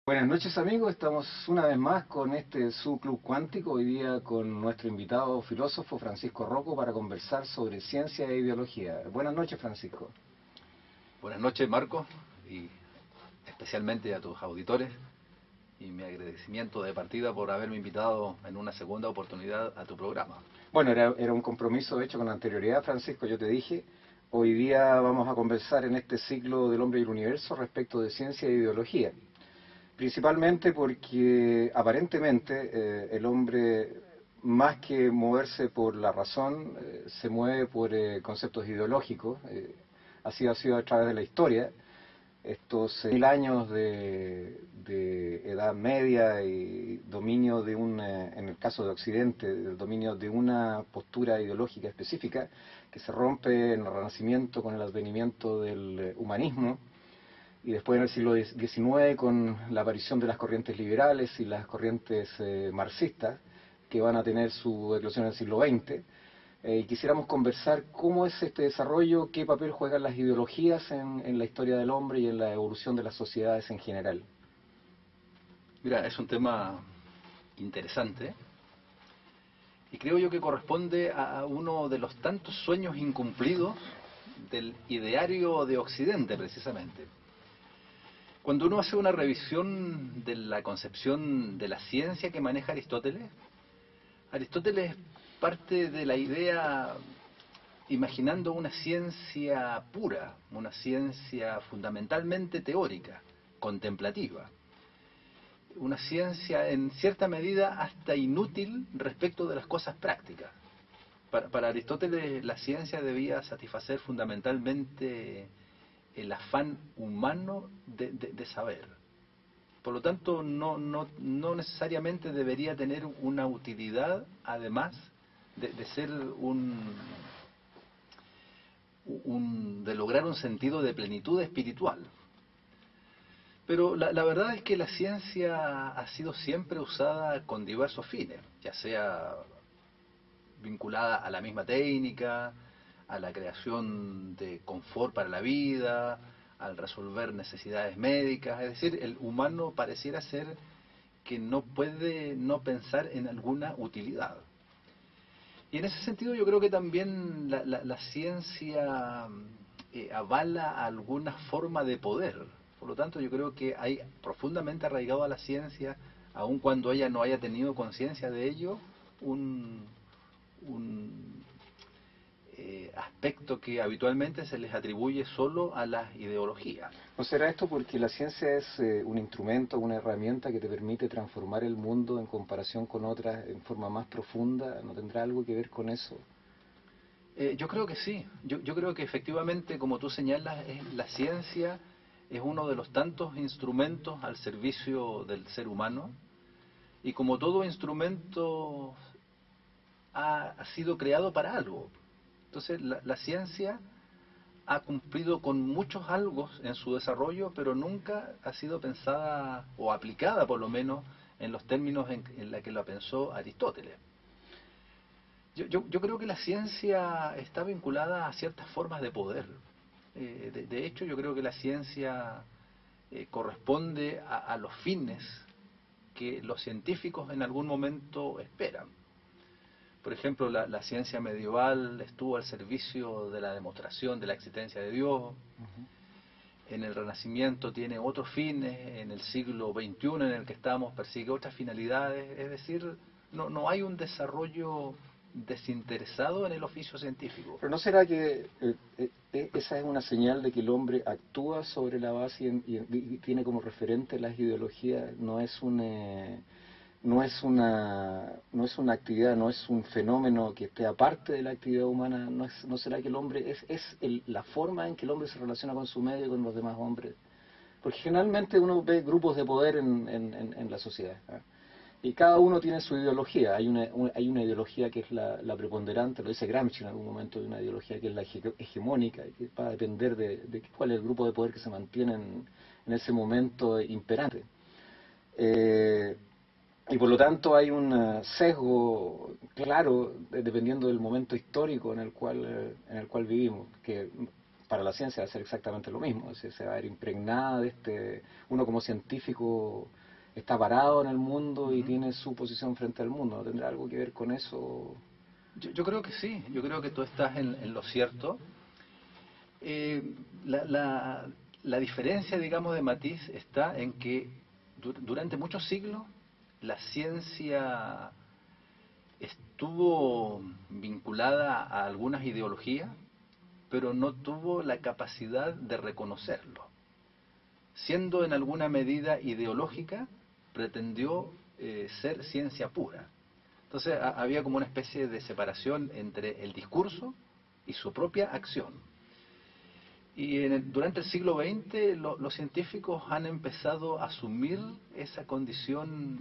Buenas noches amigos, estamos una vez más con su club cuántico, hoy día con nuestro invitado filósofo Francisco Rocco para conversar sobre ciencia e ideología. Buenas noches Francisco. Buenas noches, Marco, y especialmente a tus auditores, y mi agradecimiento de partida por haberme invitado en una segunda oportunidad a tu programa. Bueno, era un compromiso hecho con anterioridad, Francisco, yo te dije, hoy día vamos a conversar en este ciclo del hombre y el universo respecto de ciencia e ideología. Principalmente porque aparentemente el hombre, más que moverse por la razón, se mueve por conceptos ideológicos. Así ha sido a través de la historia. Estos 1000 años de Edad Media y dominio de en el caso de Occidente, el dominio de una postura ideológica específica que se rompe en el Renacimiento con el advenimiento del humanismo, y después en el siglo XIX con la aparición de las corrientes liberales y las corrientes marxistas, que van a tener su eclosión en el siglo XX. Y quisiéramos conversar cómo es este desarrollo, qué papel juegan las ideologías en la historia del hombre y en la evolución de las sociedades en general. Mira, es un tema interesante y creo yo que corresponde a uno de los tantos sueños incumplidos del ideario de Occidente, precisamente. Cuando uno hace una revisión de la concepción de la ciencia que maneja Aristóteles, Aristóteles parte de la idea imaginando una ciencia pura, una ciencia fundamentalmente teórica, contemplativa, una ciencia en cierta medida hasta inútil respecto de las cosas prácticas. Para Aristóteles la ciencia debía satisfacer fundamentalmente el afán humano de saber. Por lo tanto, no necesariamente debería tener una utilidad, además de ser de lograr un sentido de plenitud espiritual. Pero la verdad es que la ciencia ha sido siempre usada con diversos fines, ya sea vinculada a la misma técnica, a la creación de confort para la vida, al resolver necesidades médicas. Es decir, el humano pareciera ser que no puede no pensar en alguna utilidad. Y en ese sentido yo creo que también la ciencia avala alguna forma de poder. Por lo tanto, yo creo que hay profundamente arraigado a la ciencia, aun cuando ella no haya tenido conciencia de ello, un, un aspecto que habitualmente se les atribuye solo a las ideologías. ¿No será esto porque la ciencia es un instrumento, una herramienta que te permite transformar el mundo en comparación con otras en forma más profunda? ¿No tendrá algo que ver con eso? Yo creo que sí, yo creo que efectivamente, como tú señalas, la ciencia es uno de los tantos instrumentos al servicio del ser humano, y como todo instrumento ha sido creado para algo. Entonces la ciencia ha cumplido con muchos algos en su desarrollo, pero nunca ha sido pensada o aplicada por lo menos en los términos en la que la pensó Aristóteles. Yo creo que la ciencia está vinculada a ciertas formas de poder. De hecho, yo creo que la ciencia corresponde a los fines que los científicos en algún momento esperan. Por ejemplo, la ciencia medieval estuvo al servicio de la demostración de la existencia de Dios. En el Renacimiento tiene otros fines, en el siglo XXI en el que estamos persigue otras finalidades. Es decir, no hay un desarrollo desinteresado en el oficio científico. Pero ¿no será que esa es una señal de que el hombre actúa sobre la base y tiene como referente las ideologías? No es una actividad, no es un fenómeno que esté aparte de la actividad humana. ¿No será que el hombre la forma en que el hombre se relaciona con su medio y con los demás hombres? Porque generalmente uno ve grupos de poder en la sociedad, ¿eh? Y cada uno tiene su ideología. Hay una ideología que es la preponderante, lo dice Gramsci en algún momento, de una ideología que es la hegemónica, que va a depender de cuál es el grupo de poder que se mantiene en ese momento imperante. Eh, y por lo tanto hay un sesgo claro, dependiendo del momento histórico en el cual vivimos, que para la ciencia va a ser exactamente lo mismo, es decir, se va a ver impregnada de uno como científico está parado en el mundo y tiene su posición frente al mundo, ¿no tendrá algo que ver con eso? Yo creo que sí, yo creo que tú estás en lo cierto. Eh, la diferencia, digamos, de matiz está en que durante muchos siglos la ciencia estuvo vinculada a algunas ideologías, pero no tuvo la capacidad de reconocerlo. Siendo en alguna medida ideológica, pretendió ser ciencia pura. Entonces había como una especie de separación entre el discurso y su propia acción. Y durante el siglo XX los científicos han empezado a asumir esa condición,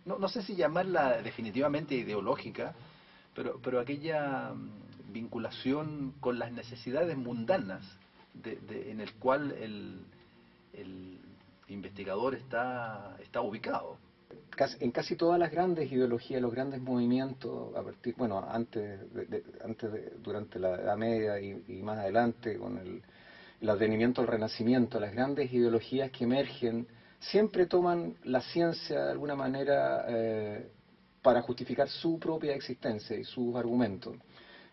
no sé si llamarla definitivamente ideológica, pero aquella vinculación con las necesidades mundanas en el cual el investigador está ubicado. En casi todas las grandes ideologías, los grandes movimientos, bueno, durante la Edad Media y más adelante, con el advenimiento del Renacimiento, las grandes ideologías que emergen siempre toman la ciencia de alguna manera para justificar su propia existencia y sus argumentos.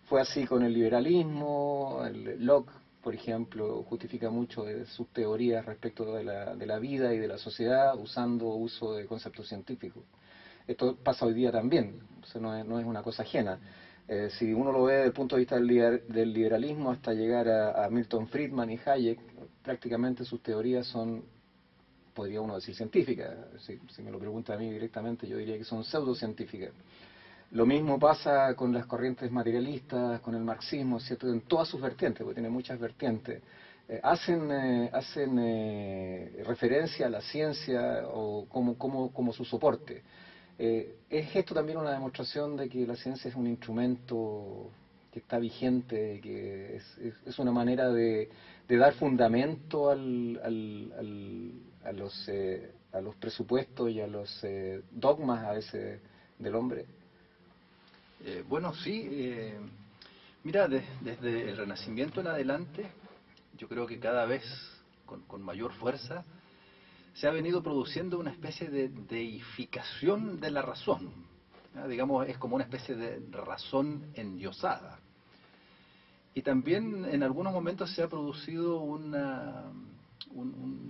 Fue así con el liberalismo, Locke, por ejemplo, justifica mucho de sus teorías respecto de la vida y de la sociedad usando uso de conceptos científicos. Esto pasa hoy día también, o sea, no es una cosa ajena. Si uno lo ve desde el punto de vista del liberalismo hasta llegar a Milton Friedman y Hayek, prácticamente sus teorías son, podría uno decir, científicas. Si me lo pregunta a mí directamente, yo diría que son pseudocientíficas. Lo mismo pasa con las corrientes materialistas, con el marxismo, ¿cierto? En todas sus vertientes, porque tiene muchas vertientes. Hacen referencia a la ciencia o como su soporte. ¿Es esto también una demostración de que la ciencia es un instrumento que está vigente, que es una manera de dar fundamento a los presupuestos y a los dogmas a veces del hombre? Bueno, sí. Mira, desde el Renacimiento en adelante, yo creo que cada vez con mayor fuerza se ha venido produciendo una especie de deificación de la razón. ¿Ya? Digamos, es como una especie de razón endiosada. Y también en algunos momentos se ha producido un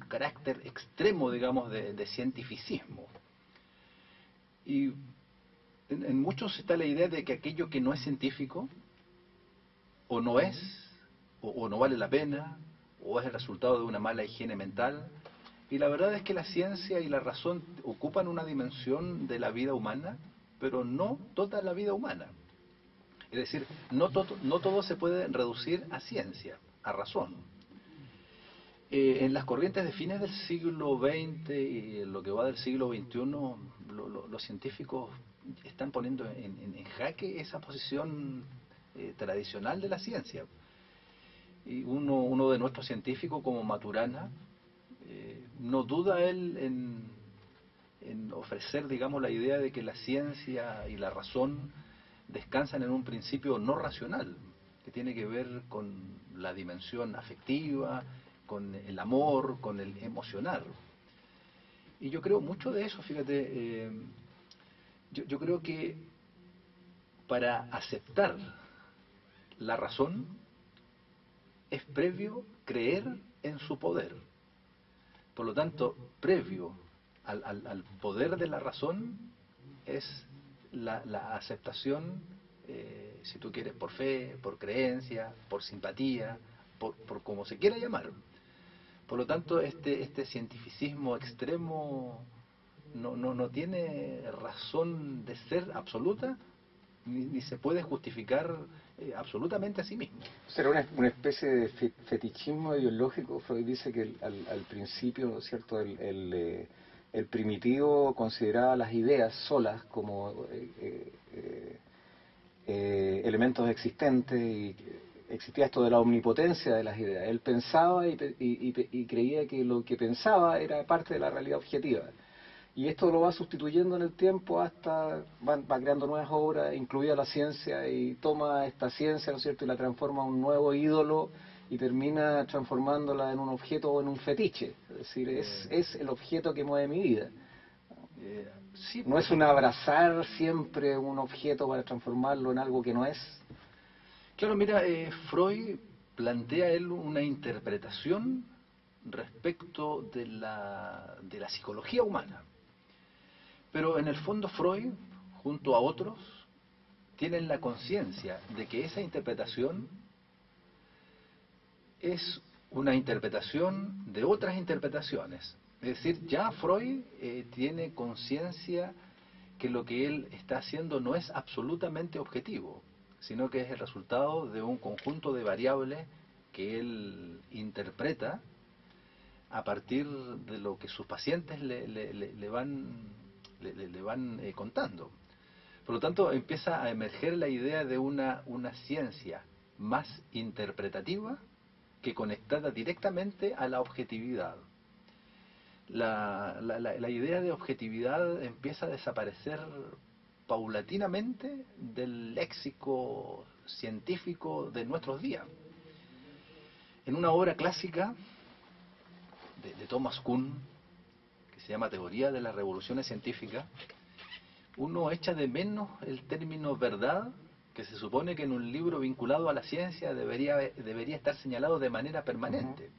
carácter extremo, digamos, de cientificismo. Y en muchos está la idea de que aquello que no es científico, o no es, o no vale la pena, o es el resultado de una mala higiene mental. Y la verdad es que la ciencia y la razón ocupan una dimensión de la vida humana, pero no toda la vida humana. Es decir, no todo se puede reducir a ciencia, a razón. En las corrientes de fines del siglo XX y en lo que va del siglo XXI, los científicos están poniendo en jaque esa posición tradicional de la ciencia. Y uno de nuestros científicos, como Maturana, no duda él en ofrecer, digamos, la idea de que la ciencia y la razón descansan en un principio no racional, que tiene que ver con la dimensión afectiva, con el amor, con el emocionar. Y yo creo mucho de eso, fíjate, yo creo que para aceptar la razón es previo creer en su poder. Por lo tanto, previo al poder de la razón es la aceptación, si tú quieres, por fe, por creencia, por simpatía, por como se quiera llamar. Por lo tanto, este cientificismo extremo no tiene razón de ser absoluta, ni se puede justificar absolutamente a sí mismo. Será una especie de fetichismo ideológico. Freud dice que al principio, ¿no es cierto?, el primitivo consideraba las ideas solas como elementos existentes y existía esto de la omnipotencia de las ideas. Él pensaba y creía que lo que pensaba era parte de la realidad objetiva. Y esto lo va sustituyendo en el tiempo hasta va creando nuevas obras, incluida la ciencia, y toma esta ciencia, ¿no es cierto?, y la transforma en un nuevo ídolo y termina transformándola en un objeto o en un fetiche. Es decir, es el objeto que mueve mi vida. Sí, No es un abrazar siempre un objeto para transformarlo en algo que no es. claro, mira, Freud plantea él una interpretación respecto de la psicología humana. Pero en el fondo Freud, junto a otros, tienen la conciencia de que esa interpretación es una interpretación de otras interpretaciones. Es decir, ya Freud tiene conciencia que lo que él está haciendo no es absolutamente objetivo, sino que es el resultado de un conjunto de variables que él interpreta a partir de lo que sus pacientes le van contando. Por lo tanto, empieza a emerger la idea de una ciencia más interpretativa que conectada directamente a la objetividad. La idea de objetividad empieza a desaparecer paulatinamente del léxico científico de nuestros días. En una obra clásica de Thomas Kuhn, que se llama Teoría de las Revoluciones Científicas, uno echa de menos el término verdad, que se supone que en un libro vinculado a la ciencia debería estar señalado de manera permanente.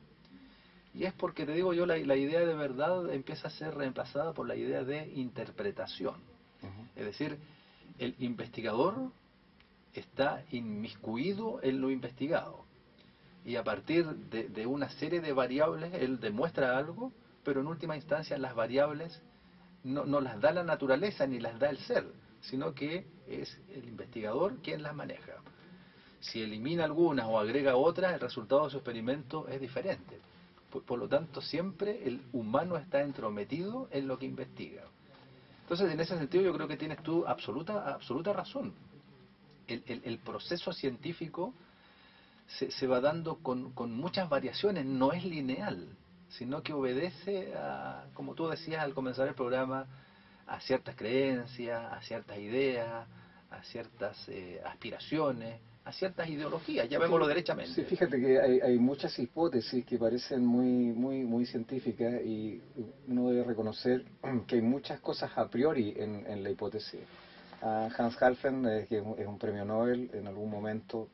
Y es porque, te digo yo, la idea de verdad empieza a ser reemplazada por la idea de interpretación. Es decir, el investigador está inmiscuido en lo investigado. Y a partir de una serie de variables, él demuestra algo, pero en última instancia las variables no las da la naturaleza ni las da el ser, sino que es el investigador quien las maneja. Si elimina algunas o agrega otras, el resultado de su experimento es diferente. Por lo tanto, siempre el humano está entrometido en lo que investiga. Entonces, en ese sentido, yo creo que tienes tú absoluta razón. El proceso científico se va dando con muchas variaciones, no es lineal, sino que obedece a, como tú decías al comenzar el programa, a ciertas creencias, a ciertas ideas, a ciertas aspiraciones, a ciertas ideologías, llamémoslo Sí, derechamente. fíjate que hay muchas hipótesis que parecen muy científicas y uno debe reconocer que hay muchas cosas a priori en la hipótesis. Hans Halfen, que es un premio Nobel, en algún momento,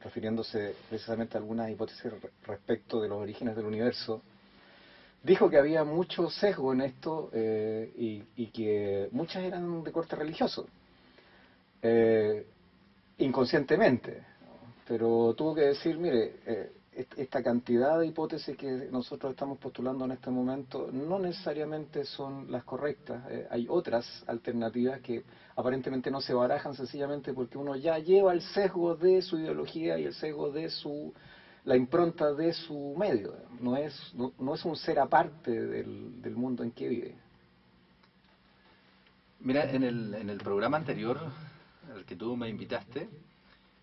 refiriéndose precisamente a algunas hipótesis respecto de los orígenes del universo, dijo que había mucho sesgo en esto y que muchas eran de corte religioso. Eh, Inconscientemente, pero tuvo que decir, mire, esta cantidad de hipótesis que nosotros estamos postulando en este momento no necesariamente son las correctas. Hay otras alternativas que aparentemente no se barajan sencillamente porque uno ya lleva el sesgo de su ideología y el sesgo de la impronta de su medio. No es un ser aparte del mundo en que vive. Mira, en el programa anterior al que tú me invitaste,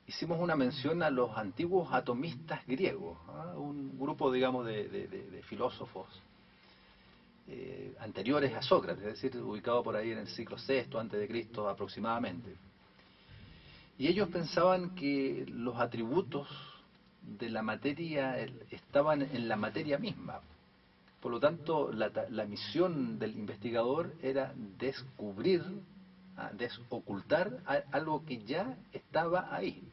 hicimos una mención a los antiguos atomistas griegos, ¿ah? Un grupo, digamos, de filósofos anteriores a Sócrates, es decir, ubicado por ahí en el siglo VI antes de Cristo aproximadamente. Y ellos pensaban que los atributos de la materia estaban en la materia misma. Por lo tanto, la misión del investigador era descubrir, desocultar algo que ya estaba ahí,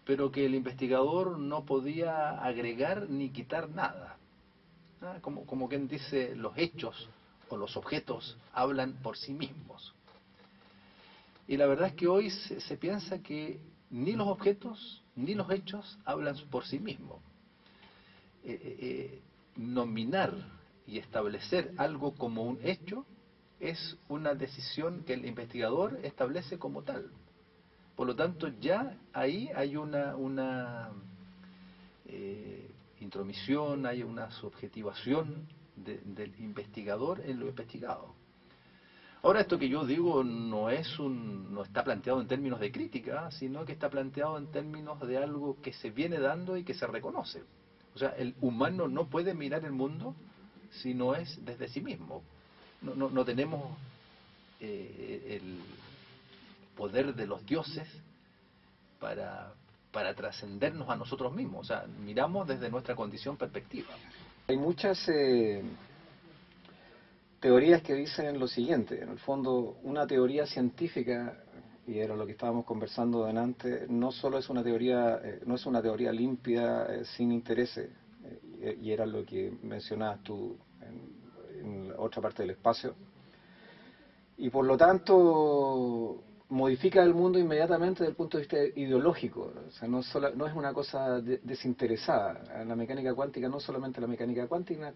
pero que el investigador no podía agregar ni quitar nada. Como quien dice, los hechos o los objetos hablan por sí mismos. Y la verdad es que hoy se piensa que ni los objetos ni los hechos hablan por sí mismos. Nominar y establecer algo como un hecho es una decisión que el investigador establece como tal. Por lo tanto, ya ahí hay una intromisión, hay una subjetivación del investigador en lo investigado. Ahora, esto que yo digo no está planteado en términos de crítica, sino que está planteado en términos de algo que se viene dando y que se reconoce. O sea, el humano no puede mirar el mundo si no es desde sí mismo. No tenemos el poder de los dioses para, para trascendernos a nosotros mismos. O sea, miramos desde nuestra condición perspectiva. Hay muchas teorías que dicen lo siguiente: en el fondo, una teoría científica, y era lo que estábamos conversando delante, no solo es una teoría, no es una teoría limpia, sin intereses, y era lo que mencionabas tú en la otra parte del espacio, y por lo tanto modifica el mundo inmediatamente desde el punto de vista ideológico. O sea, no es una cosa desinteresada. La mecánica cuántica no es solamente la mecánica cuántica,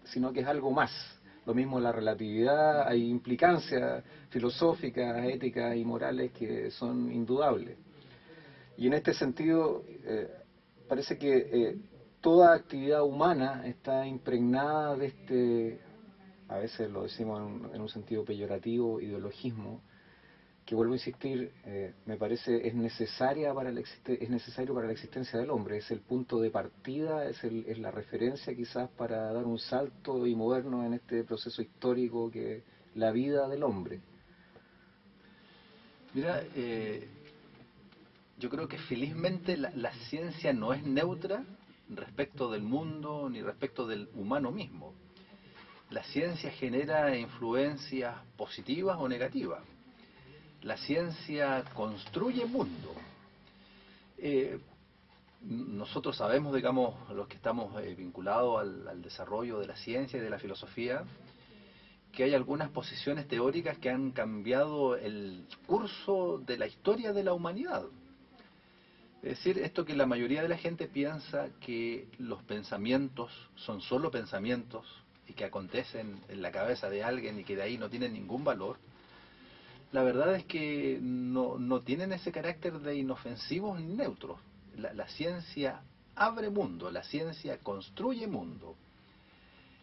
sino que es algo más. Lo mismo la relatividad, hay implicancias filosóficas, éticas y morales que son indudables. Y en este sentido, parece que toda actividad humana está impregnada de este, a veces lo decimos en un sentido peyorativo, ideologismo, que vuelvo a insistir, me parece es necesario para la existencia del hombre, es el punto de partida, es la referencia quizás para dar un salto y movernos en este proceso histórico que es la vida del hombre. Mira, yo creo que felizmente la ciencia no es neutra respecto del mundo ni respecto del humano mismo. La ciencia genera influencias positivas o negativas. La ciencia construye mundo. Eh, Nosotros sabemos, digamos, los que estamos vinculados al desarrollo de la ciencia y de la filosofía, que hay algunas posiciones teóricas que han cambiado el curso de la historia de la humanidad. Es decir, esto que la mayoría de la gente piensa que los pensamientos son solo pensamientos y que acontecen en la cabeza de alguien y que de ahí no tienen ningún valor, la verdad es que no tienen ese carácter de inofensivos ni neutros. La ciencia abre mundo, la ciencia construye mundo.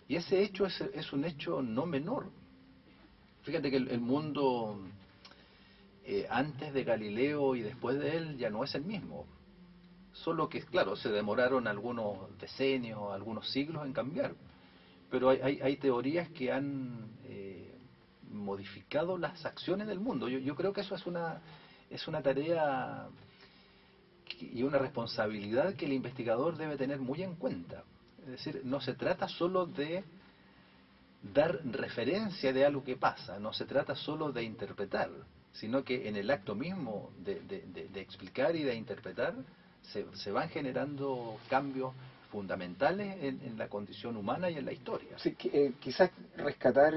Y ese hecho es un hecho no menor. Fíjate que el mundo antes de Galileo y después de él ya no es el mismo. Solo que, claro, se demoraron algunos decenios, algunos siglos en cambiar. Pero hay teorías que han modificado las acciones del mundo. Yo creo que eso es una tarea y una responsabilidad que el investigador debe tener muy en cuenta. Es decir, no se trata solo de dar referencia de algo que pasa, no se trata solo de interpretar, sino que en el acto mismo de explicar y de interpretar se van generando cambios fundamentales en la condición humana y en la historia. Sí, quizás rescatar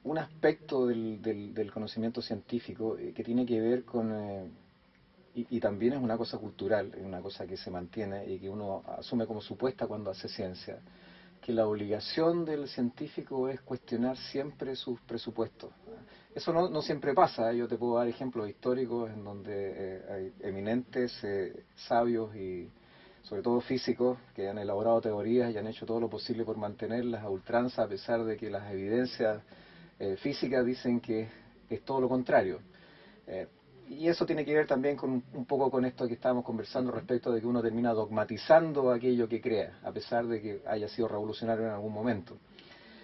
un aspecto del conocimiento científico que tiene que ver con, y también es una cosa cultural, es una cosa que se mantiene y que uno asume como supuesta cuando hace ciencia, que la obligación del científico es cuestionar siempre sus presupuestos. Eso no siempre pasa. Yo te puedo dar ejemplos históricos en donde hay eminentes sabios y sobre todo físicos que han elaborado teorías y han hecho todo lo posible por mantenerlas a ultranza, a pesar de que las evidencias físicas dicen que es todo lo contrario. Eh, y eso tiene que ver también con un poco con esto que estábamos conversando respecto de que uno termina dogmatizando aquello que crea, a pesar de que haya sido revolucionario en algún momento.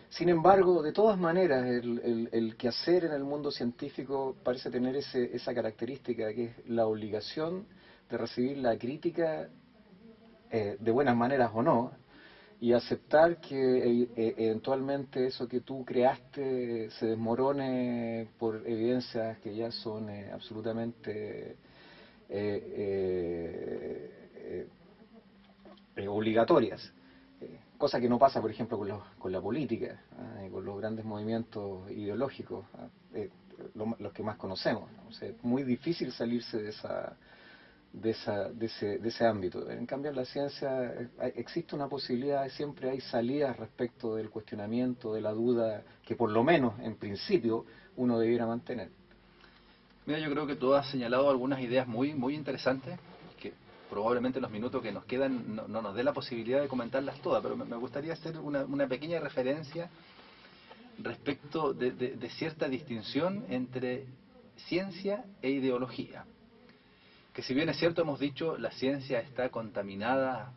Sin embargo, de todas maneras, el quehacer en el mundo científico parece tener esa característica que es la obligación de recibir la crítica, de buenas maneras o no, y aceptar que eventualmente eso que tú creaste se desmorone por evidencias que ya son absolutamente obligatorias. Cosa que no pasa, por ejemplo, con la política, y con los grandes movimientos ideológicos, los que más conocemos, ¿no? O sea, es muy difícil salirse de ese ámbito. En cambio, en la ciencia existe una posibilidad, siempre hay salidas respecto del cuestionamiento, de la duda, que por lo menos, en principio, uno debiera mantener. Mira, yo creo que tú has señalado algunas ideas muy interesantes que probablemente en los minutos que nos quedan no nos dé la posibilidad de comentarlas todas, pero me gustaría hacer una pequeña referencia respecto de cierta distinción entre ciencia e ideología. Que si bien es cierto, hemos dicho, la ciencia está contaminada,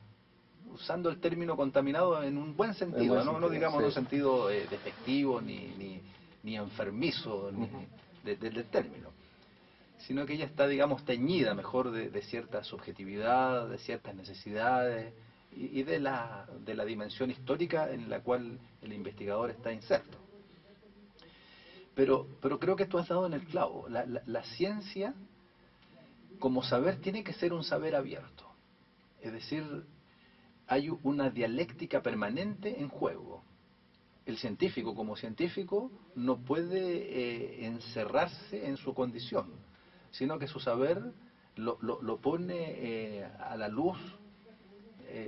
usando el término contaminado en un buen En buen sentido, no sentido, digamos en un sí. sentido despectivo ni enfermizo del término. sino que ella está, digamos, teñida mejor de cierta subjetividad, de ciertas necesidades y de la dimensión histórica en la cual el investigador está inserto. Pero creo que tú has dado en el clavo. La ciencia, como saber, tiene que ser un saber abierto. Es decir, hay una dialéctica permanente en juego. El científico, como científico, no puede encerrarse en su condición, sino que su saber lo pone a la luz,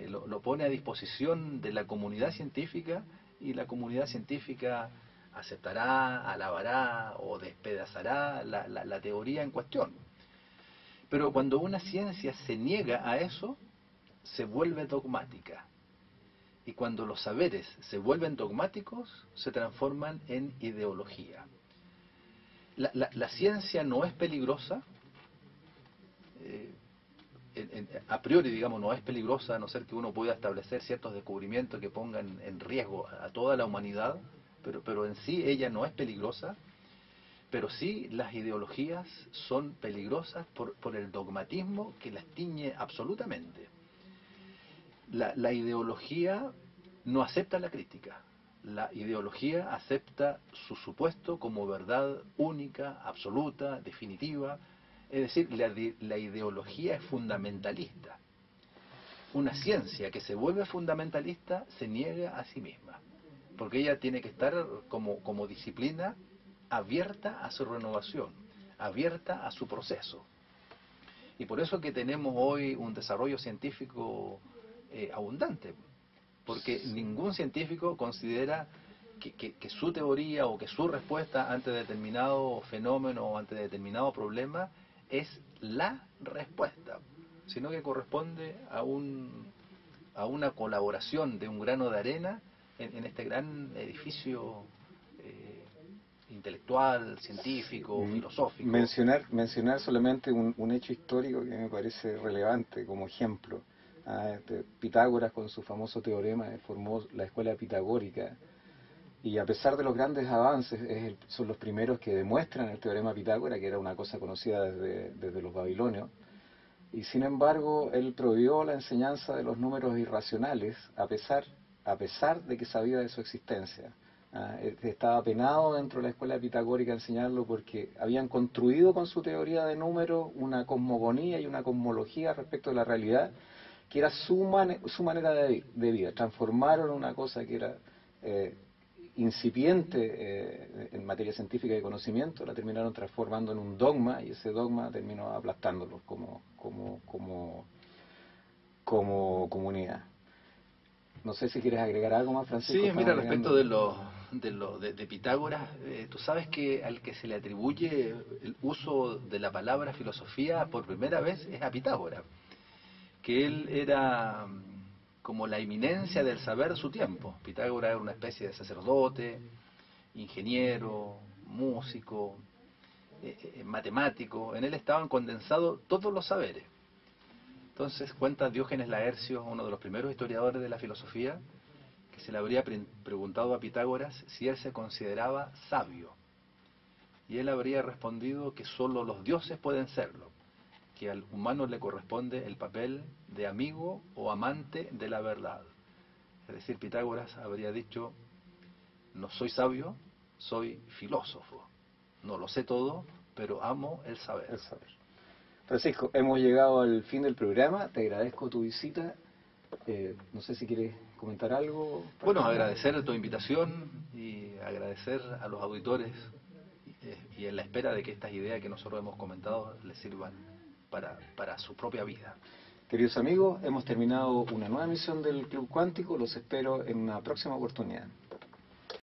lo pone a disposición de la comunidad científica, y la comunidad científica aceptará, alabará o despedazará la teoría en cuestión. Pero cuando una ciencia se niega a eso, se vuelve dogmática. Y cuando los saberes se vuelven dogmáticos, se transforman en ideología. La ciencia no es peligrosa, a priori, digamos, no es peligrosa, a no ser que uno pueda establecer ciertos descubrimientos que pongan en riesgo a toda la humanidad, pero en sí ella no es peligrosa. Pero sí, las ideologías son peligrosas por el dogmatismo que las tiñe absolutamente. La ideología no acepta la crítica. La ideología acepta su supuesto como verdad única, absoluta, definitiva. Es decir, la ideología es fundamentalista. Una ciencia que se vuelve fundamentalista se niega a sí misma, porque ella tiene que estar como disciplina abierta a su renovación, abierta a su proceso. Y por eso que tenemos hoy un desarrollo científico abundante, porque ningún científico considera que su teoría o que su respuesta ante determinado fenómeno o ante determinado problema es la respuesta, sino que corresponde a una colaboración de un grano de arena en este gran edificio intelectual, científico, filosófico. Mencionar solamente un hecho histórico que me parece relevante como ejemplo. Pitágoras, con su famoso teorema, formó la escuela pitagórica, y a pesar de los grandes avances, son los primeros que demuestran el teorema Pitágoras, que era una cosa conocida desde los babilonios. Y sin embargo, él prohibió la enseñanza de los números irracionales, a pesar de que sabía de su existencia. Estaba penado dentro de la escuela pitagórica enseñarlo, porque habían construido con su teoría de números una cosmogonía y una cosmología respecto de la realidad, que era su manera de vida. Transformaron una cosa que era incipiente en materia científica y de conocimiento, la terminaron transformando en un dogma, y ese dogma terminó aplastándolos como comunidad. No sé si quieres agregar algo más, Francisco. Sí, mira, Estamos respecto llegando. de Pitágoras, tú sabes que al que se le atribuye el uso de la palabra filosofía por primera vez es a Pitágoras, que él era como la eminencia del saber de su tiempo. Pitágoras era una especie de sacerdote, ingeniero, músico, matemático. En él estaban condensados todos los saberes. Entonces cuenta Diógenes Laercio, uno de los primeros historiadores de la filosofía, que se le habría preguntado a Pitágoras si él se consideraba sabio. Y él habría respondido que solo los dioses pueden serlo, que al humano le corresponde el papel de amigo o amante de la verdad. Es decir, Pitágoras habría dicho: no soy sabio, soy filósofo. No lo sé todo, pero amo el saber. El saber. Francisco, hemos llegado al fin del programa. Te agradezco tu visita. No sé si quieres comentar algo para Bueno, terminar. agradecer tu invitación y agradecer a los auditores, y en la espera de que estas ideas que nosotros hemos comentado les sirvan para su propia vida. Queridos amigos, hemos terminado una nueva emisión del Club Cuántico. Los espero en una próxima oportunidad.